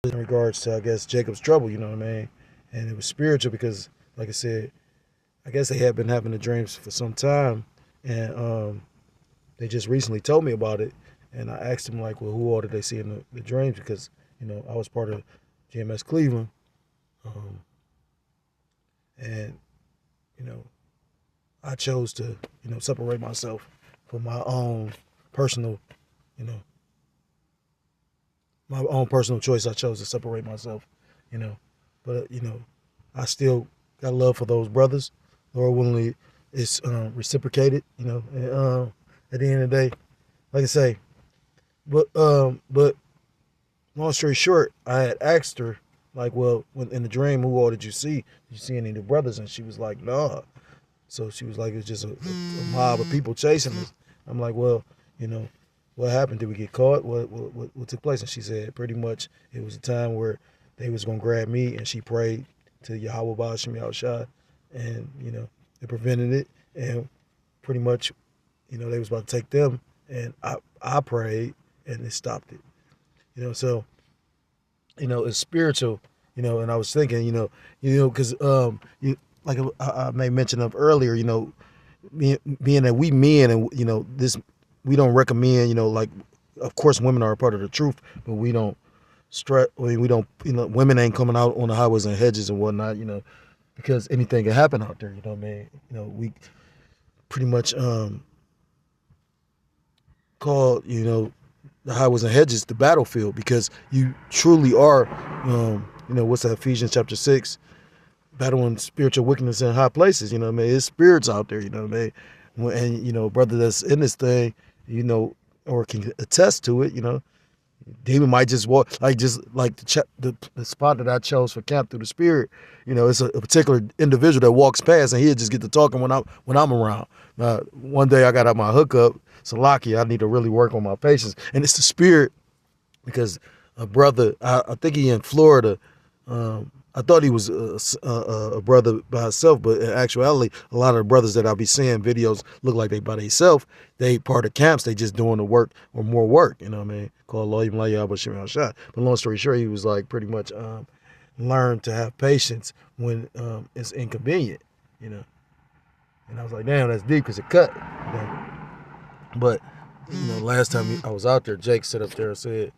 in regards to, I guess, Jacob's trouble, you know what I mean? And it was spiritual because, like I said, I guess they had been having the dreams for some time, and they just recently told me about it. And I asked them, like, well, who all did they see in the dreams? Because, I was part of GMS Cleveland, um, and, you know, I chose to, separate myself for my own personal, you know, my own personal choice. I chose to separate myself, you know. But, I still got love for those brothers. Lord willingly, it's reciprocated, And, at the end of the day, like I say, but long story short, I had asked her, like, well, when, in the dream, who all did you see? Did you see any of the brothers? And she was like, nah. So she was like, it was just a mob of people chasing us. I'm like, well, you know, what happened? Did we get caught? What took place? And she said, pretty much, it was a time where they was gonna grab me, and she prayed to Yahweh Ba'ashim Yahushua, and it prevented it. And pretty much, they was about to take them, and I prayed, and it stopped it. So it's spiritual. And I was thinking, because like I may mention up earlier, being that we men, and this, we don't recommend, like, of course women are a part of the truth, but we don't stress. I mean, we don't, women ain't coming out on the highways and hedges and whatnot, because anything can happen out there. You know what I mean? We pretty much call the highways and hedges the battlefield, because you truly are, what's that, Ephesians chapter 6, battling spiritual wickedness in high places. You know what I mean? It's spirits out there. You know what I mean? And brother that's in this thing, or can attest to it. Demon might just walk, like, just like the spot that I chose for camp through the spirit. It's a particular individual that walks past, and he'll just get to talking when I'm around. One day I got out my hookup. Salaki, I need to really work on my patience, and it's the spirit, because a brother, I think he in Florida. I thought he was a brother by himself, but in actuality, a lot of the brothers that I be seeing videos look like they by themselves. They part of camps. They just doing the work or more work. You know what I mean? Called Lo Yim Layah B'Shem Shot. But long story short, he was like pretty much learn to have patience when it's inconvenient. And I was like, damn, that's deep, because it cut. But last time I was out there, Jake sat up there and said,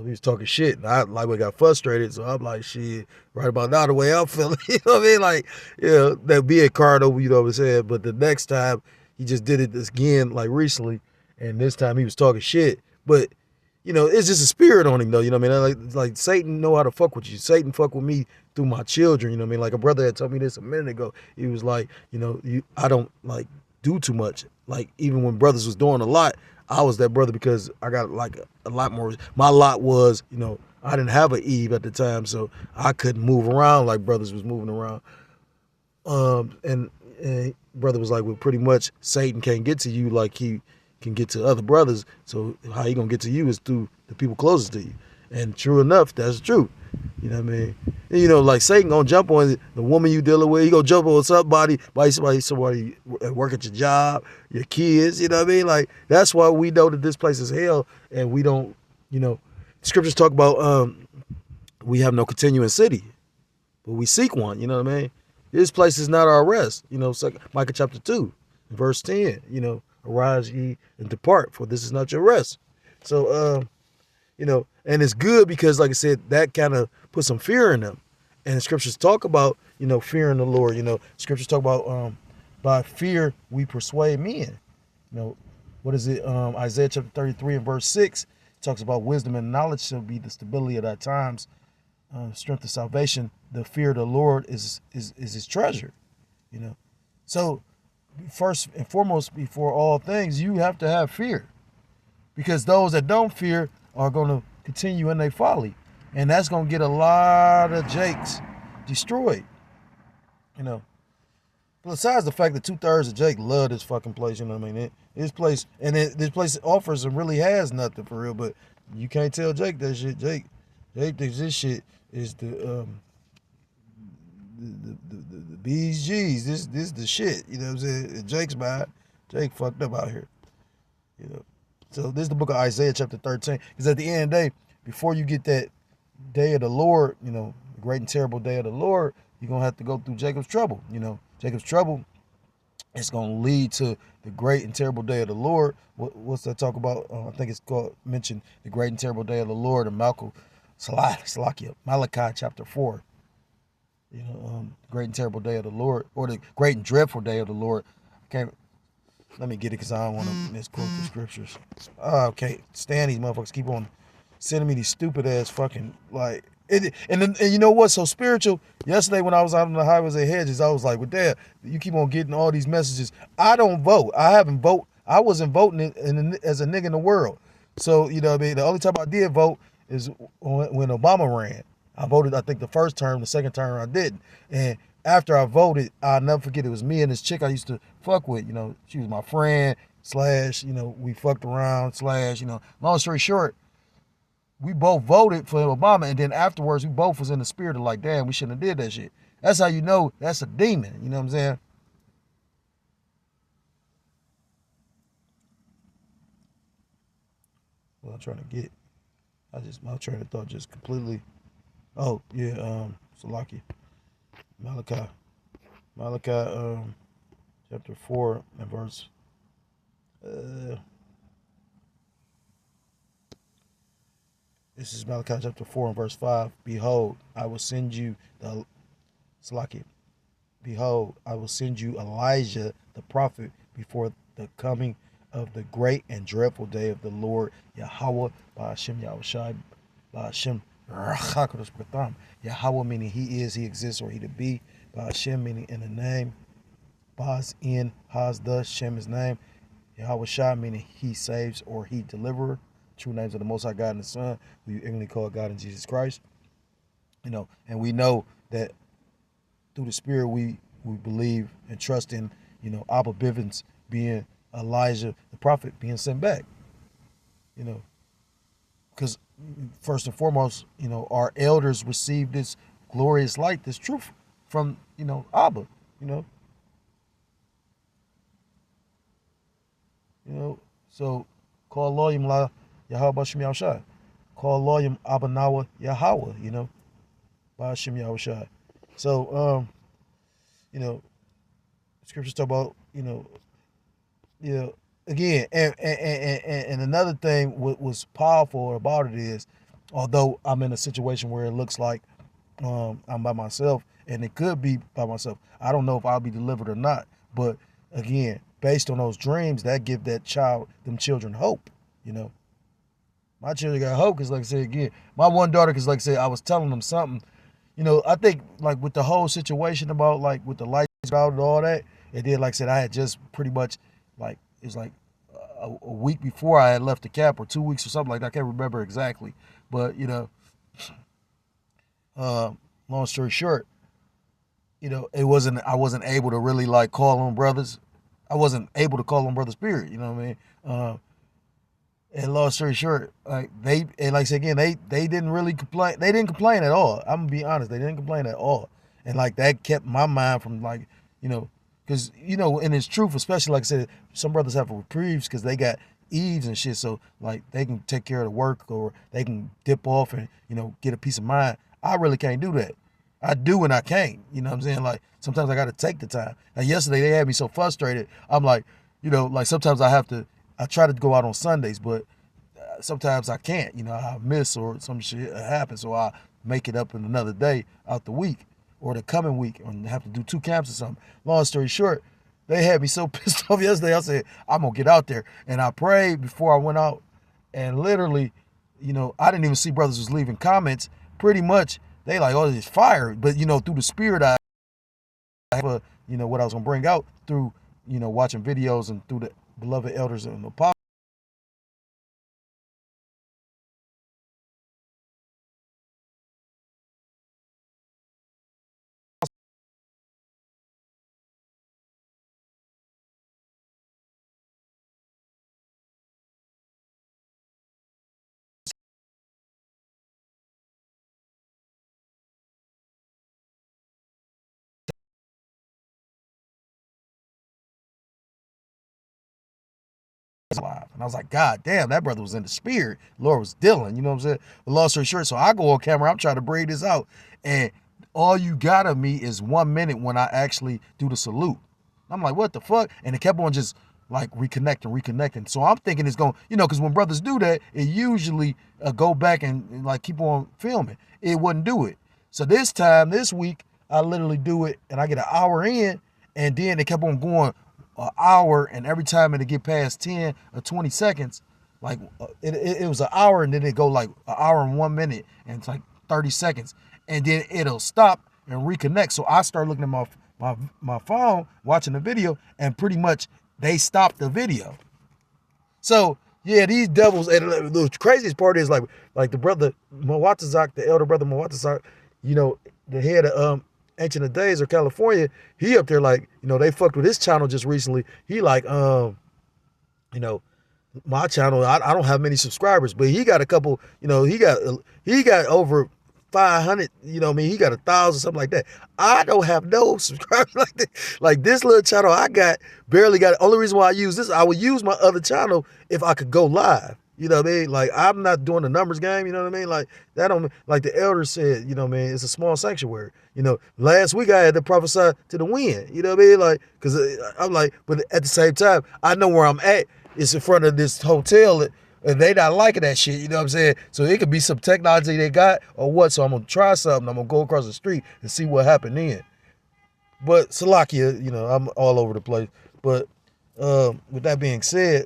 he was talking shit, and I like we got frustrated, so I'm like, shit, right about now the way I'm feeling, you know what I mean? Like, that be a card over, what I'm saying? But the next time he just did it again, like recently, and this time he was talking shit. But it's just a spirit on him, though. You know what I mean? Like Satan know how to fuck with you. Satan fuck with me through my children. You know what I mean? Like a brother had told me this a minute ago. He was like, I don't like do too much. Like, even when brothers was doing a lot, I was that brother, because I got like a lot more. My lot was, I didn't have an Eve at the time, so I couldn't move around like brothers was moving around. And brother was like, well, pretty much Satan can't get to you like he can get to other brothers. So how he gonna get to you is through the people closest to you. And true enough, that's true. You know what I mean? And, like, Satan gonna jump on the woman you dealing with. He gonna jump on somebody at work at your job, your kids. You know what I mean? Like, that's why we know that this place is hell, and we don't. Scriptures talk about we have no continuing city, but we seek one. You know what I mean? This place is not our rest. Micah chapter 2, verse 10. Arise ye and depart, for this is not your rest. So and it's good, because, like I said, that kind of put some fear in them. And the scriptures talk about, fearing the Lord. Scriptures talk about by fear we persuade men. What is it? Isaiah chapter 33 and verse 6 talks about wisdom and knowledge shall be the stability of thy times, strength of salvation. The fear of the Lord is his treasure. So first and foremost, before all things, you have to have fear, because those that don't fear are going to continue in their folly, and that's going to get a lot of Jakes destroyed. Besides the fact that 2/3 of Jake love this fucking place. You know what I mean? This place offers and really has nothing for real, but you can't tell Jake that shit. Jake thinks this shit is the B's G's. This is the shit. You know what I'm saying? Jake's bad. Jake fucked up out here. So this is the book of Isaiah chapter 13. Because at the end of the day, before you get that day of the Lord, the great and terrible day of the Lord, you're going to have to go through Jacob's trouble. Jacob's trouble is going to lead to the great and terrible day of the Lord. What's that talk about? I think it's called, mentioned the great and terrible day of the Lord in Malachi chapter 4. Great and terrible day of the Lord, or the great and dreadful day of the Lord. I can't, let me get it because I don't want to misquote the scriptures. Okay, stand these motherfuckers keep on sending me these stupid ass fucking like it. And you know what's so spiritual? Yesterday when I was out on the highways and hedges, I was like, "Well, Dad, you keep on getting all these messages. I don't vote. I haven't vote. I wasn't voting as a nigga in the world. So what I mean. The only time I did vote is when Obama ran. I voted. I think the first term, the second term I didn't. And after I voted, I'll never forget. It was me and this chick I used to fuck with. She was my friend slash. We fucked around slash. Long story short, we both voted for Obama, and then afterwards, we both was in the spirit of like, damn, we shouldn't have did that shit. That's how you know that's a demon. You know what I'm saying? What I'm trying to get. My train of thought just completely. Oh yeah, Salaki, Malachi, chapter 4 and verse. Uh, this is Malachi chapter 4 and verse 5. Behold, I will send you the Salaki. Behold, I will send you Elijah the prophet before the coming of the great and dreadful day of the Lord Yahweh by Hashem Yahushai by Hashem Rachakodesh Pratham. Yahweh meaning he is, he exists, or he to be. By Hashem meaning in the name. Baz in Haz the Shem his name. Yahweh Shai meaning he saves or he deliverer. True names of the Most High God and the Son, who you ignorantly call God in Jesus Christ. And we know that through the Spirit we believe and trust in, Abba Bivens being Elijah the prophet being sent back. Because first and foremost, our elders received this glorious light, this truth from, Abba, So call Loyim La Yahweh Bashim Yahushai. Call Loyim Abanawa Yahweh, Bashim Yahushai. So scriptures talk about, again, and another thing what was powerful about it is, although I'm in a situation where it looks like I'm by myself, and it could be by myself, I don't know if I'll be delivered or not. But again, based on those dreams, that give them children hope. My children got hope because, like I said again, my one daughter, because like I said, I was telling them something. I think like with the whole situation about like with the lights out and all that, and then like I said, I had just pretty much like it was like a week before I had left the cap, or 2 weeks or something like that. I can't remember exactly, but long story short, I wasn't able to really like call them brothers. I wasn't able to call them brothers. Period. You know what I mean? And long story short, like I said again, they didn't really complain. They didn't complain at all. I'm gonna be honest, they didn't complain at all. And like that kept my mind from like, because and it's truth, especially like I said, some brothers have reprieves because they got eves and shit, so like they can take care of the work or they can dip off and get a peace of mind. I really can't do that. I do and I can't. You know what I'm saying? Like sometimes I got to take the time. Now yesterday they had me so frustrated. I'm like, like sometimes I try to go out on Sundays, but sometimes I can't. I miss or some shit happens, so I make it up in another day out the week or the coming week, or have to do 2 camps or something. Long story short, they had me so pissed off yesterday. I said, I'm gonna get out there, and I prayed before I went out, and literally, I didn't even see brothers was leaving comments. Pretty much, they like, oh, it's fire. But through the spirit, I have what I was gonna bring out through watching videos and through the beloved elders and the apostles. And I was like, God damn, that brother was in the spirit. Lord was dealing, you know what I'm saying? But long story short, so I go on camera, I'm trying to bring this out. And all you got of me is 1 minute when I actually do the salute. I'm like, what the fuck? And it kept on just like reconnecting. So I'm thinking it's going, because when brothers do that, it usually go back and like keep on filming. It wouldn't do it. So this week, I literally do it and I get an hour in, and then it kept on going an hour, and every time it get past 10 or 20 seconds, like it was an hour, and then it go like an hour and 1 minute, and it's like 30 seconds, and then it'll stop and reconnect. So I start looking at my phone, watching the video, and pretty much they stopped the video. So yeah, these devils, and the craziest part is like the brother Mwatazak, the elder brother Mwatazak, the head of Ancient of Days or California, he up there like, they fucked with his channel just recently. He like, my channel, I don't have many subscribers, but he got a couple, he got over 500, he got 1,000, something like that. I don't have no subscribers like that. Like this little channel I barely got. The only reason why I use this, I would use my other channel if I could go live. You know what I mean? Like, I'm not doing the numbers game, you know what I mean? Like, that don't, like the elder said, it's a small sanctuary. Last week I had to prophesy to the wind, you know what I mean? Like, because I'm like, but at the same time, I know where I'm at. It's in front of this hotel, and they not liking that shit, you know what I'm saying? So it could be some technology they got or what, so I'm going to try something. I'm going to go across the street and see what happened then. But Salakia, I'm all over the place. But with that being said,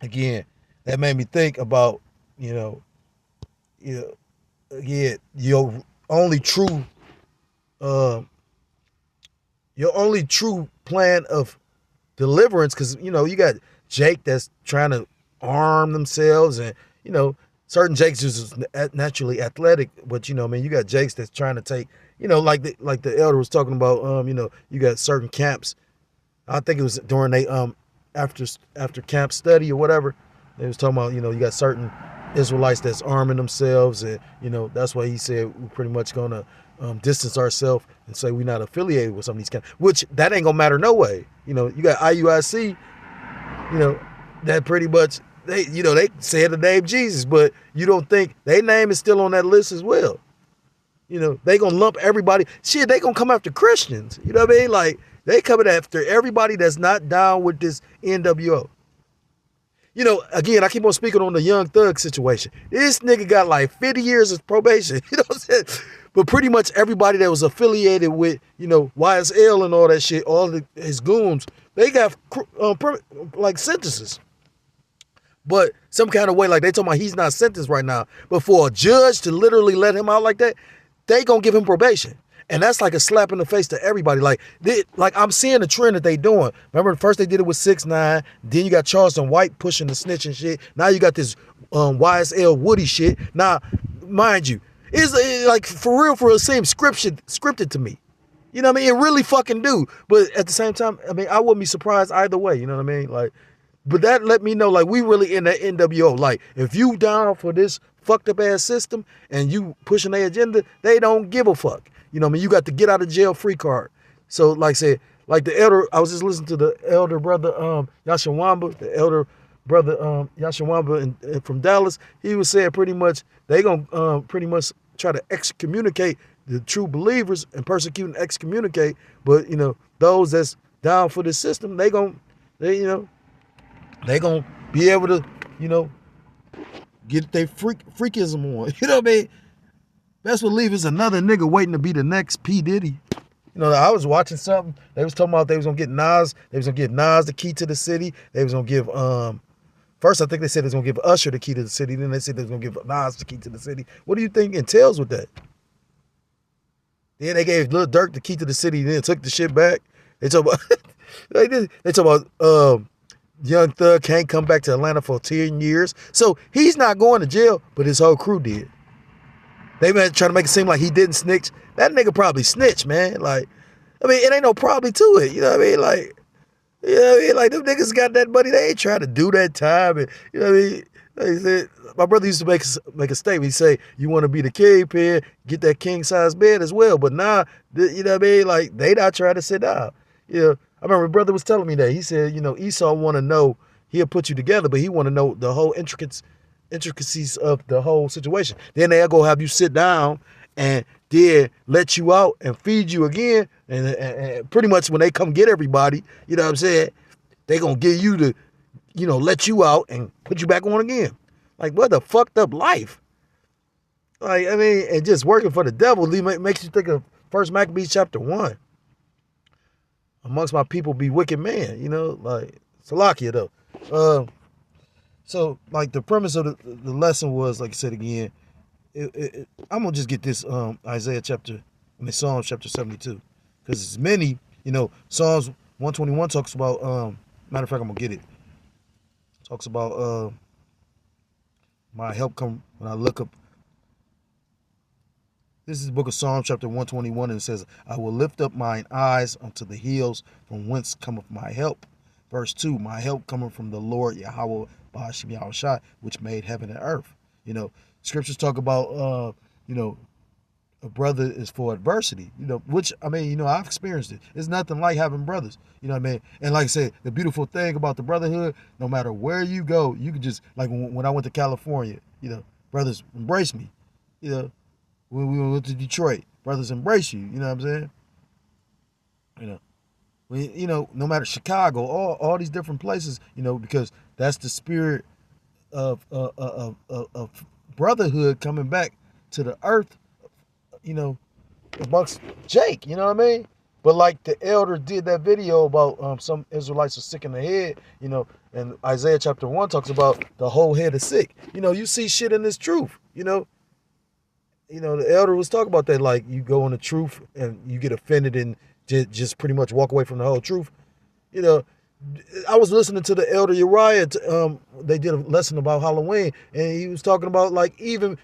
again, that made me think about, your only true plan of deliverance, because, you got Jake that's trying to arm themselves, and, certain Jakes is naturally athletic, but, you got Jakes that's trying to take, like the elder was talking about, you got certain camps. I think it was during they after camp study or whatever. They was talking about, you got certain Israelites that's arming themselves, and, that's why he said we're pretty much going to distance ourselves and say we're not affiliated with some of these camps, which that ain't going to matter no way. You got IUIC, that pretty much, they say the name Jesus, but you don't think their name is still on that list as well. They going to lump everybody. Shit, they going to come after Christians. You know what I mean? Like, they coming after everybody that's not down with this NWO. Again, I keep on speaking on the Young Thug situation. This nigga got like 50 years of probation. You know what I'm saying? But pretty much everybody that was affiliated with, YSL and all that shit, his goons, they got like sentences. But some kind of way, like they talking about he's not sentenced right now. But for a judge to literally let him out like that, they gonna give him probation. And that's like a slap in the face to everybody. Like I'm seeing the trend that they doing. Remember, first they did it with 6ix9ine. Then you got Charleston White pushing the snitch and shit. Now you got this YSL Woody shit. Now, mind you, it's like for real, it seems scripted to me. You know what I mean? It really fucking do. But at the same time, I mean, I wouldn't be surprised either way. You know what I mean? Like, but that let me know, like, we really in that NWO. Like, if you down for this fucked up ass system and you pushing their agenda, they don't give a fuck. You know what I mean? You got to get out of jail free card. So, like I said, like the elder, I was just listening to the elder brother Yashawamba, the elder brother Yashawamba from Dallas. He was saying pretty much they gonna pretty much try to excommunicate the true believers and persecute and excommunicate. But those that's down for the system, they gonna be able to get their freakism on. You know what I mean? Best believe it's another nigga waiting to be the next P. Diddy. I was watching something. They was talking about they was gonna get Nas. They was gonna give Nas the key to the city. They was gonna give first I think they said they was gonna give Usher the key to the city. Then they said they was gonna give Nas the key to the city. What do you think entails with that? Then they gave Lil Durk the key to the city. Then took the shit back. They talk about they talk about Young Thug can't come back to Atlanta for 10 years. So he's not going to jail, but his whole crew did. They been trying to make it seem like he didn't snitch. That nigga probably snitched, man. Like, I mean, it ain't no probably to it. You know what I mean? Like, like them niggas got that money. They ain't trying to do that time. And you know what I mean? Like he said, my brother used to make a statement. He say, you want to be the kingpin, get that king size bed as well. But nah, you know what I mean? Like, they not trying to sit down. I remember my brother was telling me that. He said, Esau want to know, He'll put you together, but he want to know the whole intricacies of the whole situation. Then they'll go have you sit down and then let you out and feed you again. And pretty much when they come get everybody, you know what I'm saying, they going to give you the, let you out and put you back on again. Like, what a fucked up life. Like, I mean, and just working for the devil makes you think of 1 Maccabees chapter 1. Amongst my people be wicked men, like, Salakia though. So, like, the premise of the lesson was, like I said again, I'm going to just get this Psalms chapter 72. Because it's many, Psalms 121 talks about, matter of fact, I'm going to get it. Talks about my help come when I look up. This is the book of Psalms chapter 121, and it says, I will lift up mine eyes unto the hills, from whence cometh my help. Verse 2, my help cometh from the Lord, Yahweh, Ba'ashim Yahushai, which made heaven and earth. Scriptures talk about, a brother is for adversity, which, I mean, I've experienced it. It's nothing like having brothers, you know what I mean? And like I said, the beautiful thing about the brotherhood, no matter where you go, you can just, like when I went to California, brothers embrace me, when we went to Detroit, brothers embrace you, you know what I'm saying? No matter Chicago, all these different places, because that's the spirit of brotherhood coming back to the earth, amongst Jake, you know what I mean? But like the elder did that video about some Israelites are sick in the head, and Isaiah chapter 1 talks about the whole head is sick. You see shit in this truth, the elder was talking about that, like you go in the truth and you get offended and just pretty much walk away from the whole truth. I was listening to the elder Uriah. They did a lesson about Halloween, and he was talking about like even,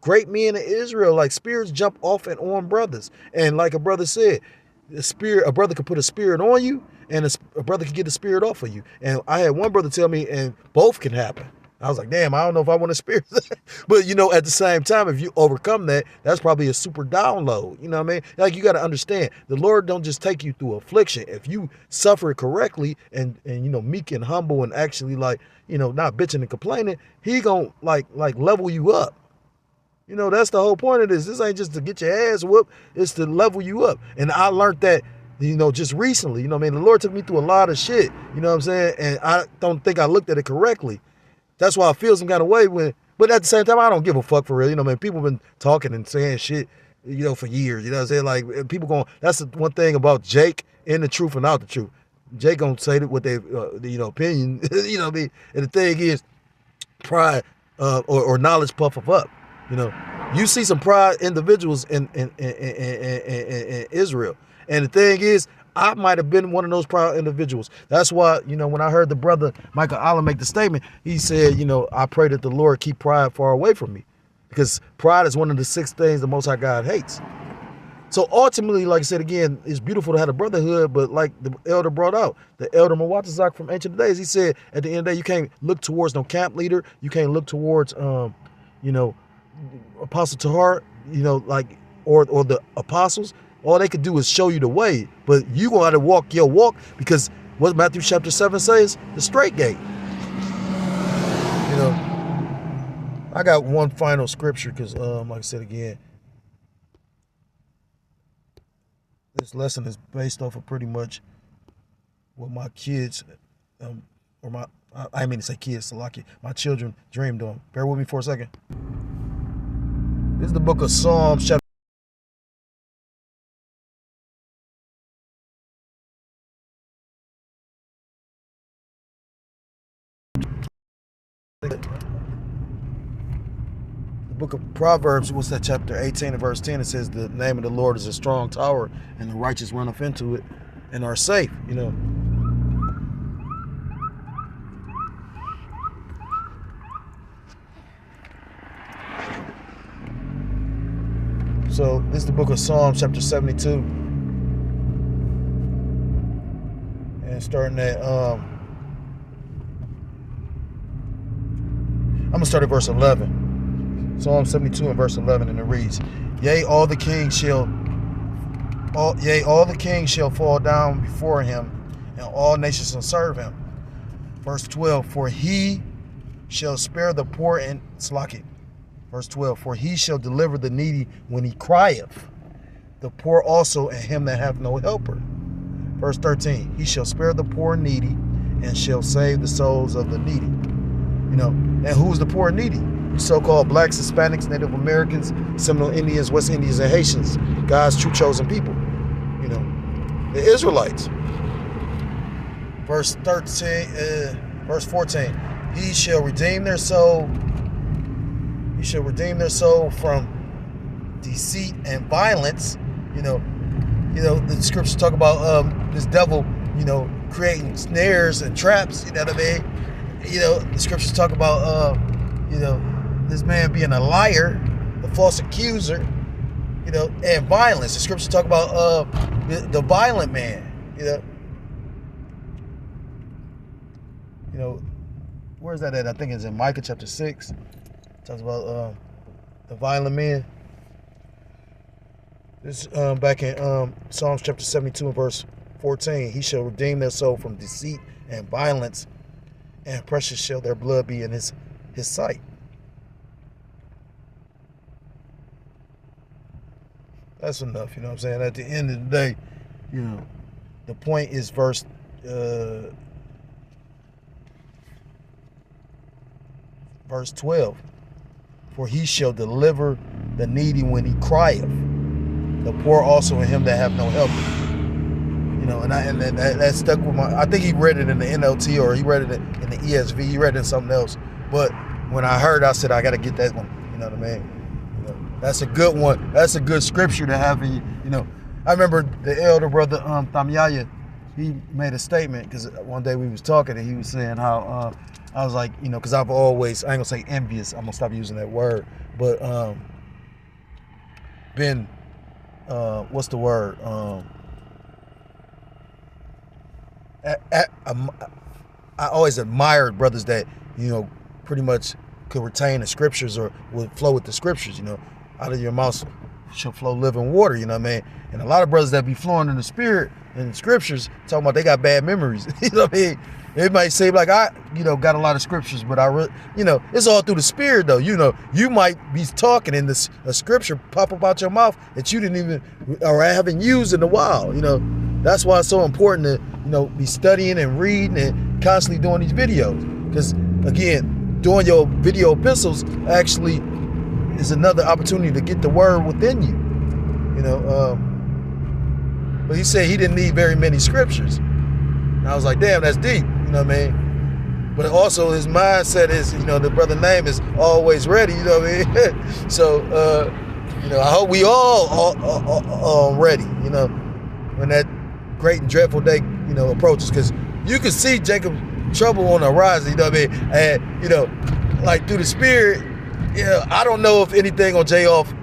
great men in Israel, like spirits jump off and on brothers. And like a brother said, a brother could put a spirit on you, and a brother could get the spirit off of you. And I had one brother tell me, and both can happen. I was like, damn, I don't know if I want to spirit. But, at the same time, if you overcome that, that's probably a super download. You know what I mean? Like, you got to understand, the Lord don't just take you through affliction. If you suffer it correctly and meek and humble and actually, like, not bitching and complaining, he going to, like level you up. That's the whole point of this. This ain't just to get your ass whooped. It's to level you up. And I learned that, just recently. The Lord took me through a lot of shit. You know what I'm saying? And I don't think I looked at it correctly. That's why I feel some kind of way but at the same time, I don't give a fuck for real. People been talking and saying shit, for years. You know what I'm saying? Like, people that's the one thing about Jake, in the truth and out the truth. Jake gonna say that what they, opinion, you know what I mean? And the thing is, pride or knowledge puffeth up. You see some pride individuals in Israel. And the thing is, I might have been one of those proud individuals. That's why, when I heard the brother Michael Allen make the statement, he said, I pray that the Lord keep pride far away from me. Because pride is one of the 6 things the Most High God hates. So ultimately, like I said again, it's beautiful to have a brotherhood, but like the elder brought out, the elder Mawatazak from Ancient Days, he said, at the end of the day, you can't look towards no camp leader. You can't look towards, Apostle Tahar, or the apostles. All they could do is show you the way, but you gonna have to walk your walk, because what Matthew chapter 7 says, the straight gate. I got one final scripture because, like I said again, this lesson is based off of pretty much what my kids, I mean to say kids, Salaki, my children dreamed on. Bear with me for a second. This is the book of Psalms, chapter. The book of Proverbs, what's that, chapter 18 and verse 10, it says the name of the Lord is a strong tower and the righteous run up into it and are safe, So this is the book of Psalms chapter 72. And starting at I'm gonna start at verse 11. Psalm 72 and verse 11, and it reads, Yea, all the kings shall fall down before him, and all nations shall serve him. Verse 12, for he shall spare the poor and slack. Verse 12, for he shall deliver the needy when he crieth, the poor also, and him that hath no helper. Verse 13, he shall spare the poor and needy, and shall save the souls of the needy. And who's the poor and needy? So-called blacks, Hispanics, Native Americans, Seminole Indians, West Indians, and Haitians, God's true chosen people. The Israelites. Verse 14, he shall redeem their soul. He shall redeem their soul from deceit and violence. The scriptures talk about this devil, creating snares and traps. You know what I mean? The scriptures talk about this man being a liar, the false accuser, and violence. The scriptures talk about the violent man. Where's that at? I think it's in Micah chapter 6. It talks about the violent man. This back in Psalms chapter 72 and verse 14. He shall redeem their soul from deceit and violence, and precious shall their blood be in his sight. That's enough, you know what I'm saying? At the end of the day, the point is verse 12. For he shall deliver the needy when he crieth, the poor also, and him that have no help. And that stuck with my. I think he read it in the NLT, or he read it in the ESV. He read it in something else. But when I heard, I said I got to get that one. You know what I mean? That's a good one. That's a good scripture to have in. I remember the elder brother Thamyaya. He made a statement because one day we was talking and he was saying how I was like, because I've always, I ain't gonna say envious. I'm gonna stop using that word, but been what's the word? I always admired brothers that pretty much could retain the scriptures or would flow with the scriptures. Out of your mouth shall flow living water. You know what I mean? And a lot of brothers that be flowing in the spirit and the scriptures talking about they got bad memories. You know what I mean? It might seem like I got a lot of scriptures, but I really, it's all through the spirit though. You might be talking and a scripture pop up out your mouth that you didn't even or haven't used in a while. That's why it's so important to be studying and reading and constantly doing these videos. Because again, doing your video epistles actually is another opportunity to get the word within you. But he said he didn't need very many scriptures. And I was like, damn, that's deep. You know what I mean? But also his mindset is, the brother name is always ready. You know what I mean? So, I hope we all ready. When that great and dreadful day, approaches, because you can see Jacob's trouble on the horizon. You know what I mean? And like through the spirit, I don't know if anything will jay off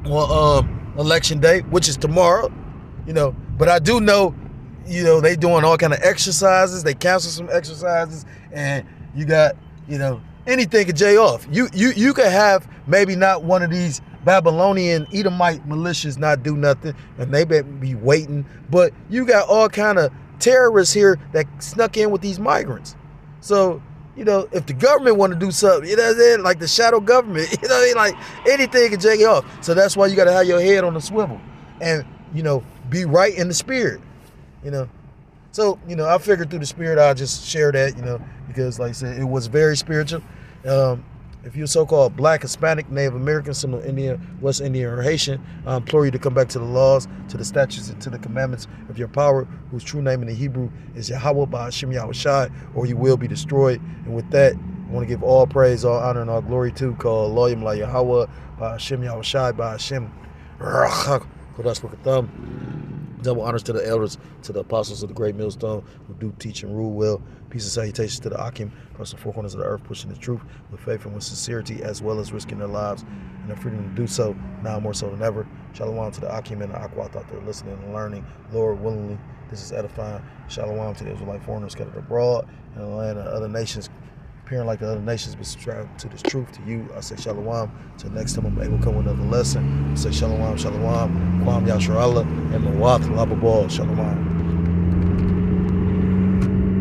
on election day, which is tomorrow. But I do know. They doing all kind of exercises. They cancel some exercises, and you got, anything could jay off. You could have maybe not one of these Babylonian Edomite militias not do nothing, and they better be waiting. But you got all kind of terrorists here that snuck in with these migrants. So, if the government want to do something, like the shadow government, like anything could jay off. So that's why you got to have your head on the swivel, and be right in the spirit. So, I figured through the spirit, I'll just share that, because like I said, it was very spiritual. If you're so-called black, Hispanic, Native American, Seminole Indian, West Indian, or Haitian, I implore you to come back to the laws, to the statutes, and to the commandments of your power, whose true name in the Hebrew is Yahweh Ba'Hashem Yahushai, or you will be destroyed. And with that, I want to give all praise, all honor, and all glory to call Loyim La Yahweh Ba'Hashem Yahushai Ba'Hashem Kodash Bokatham. Double honors to the elders, to the apostles of the great millstone who do teach and rule well. Peace and salutations to the Akim, across the four corners of the earth, pushing the truth with faith and with sincerity, as well as risking their lives and their freedom to do so, now more so than ever. Shalom to the Akim and the Akwat out there listening and learning. Lord willingly, this is edifying. Shalom to the Israelite foreigners scattered abroad in the land of other nations, appearing like the other nations, but subscribe to this truth to you. I say shalom. Till next time I'm able to come with another lesson. I say shalom, shalom, Kwam Yasharallah, and Mawath Lababal. Shalom.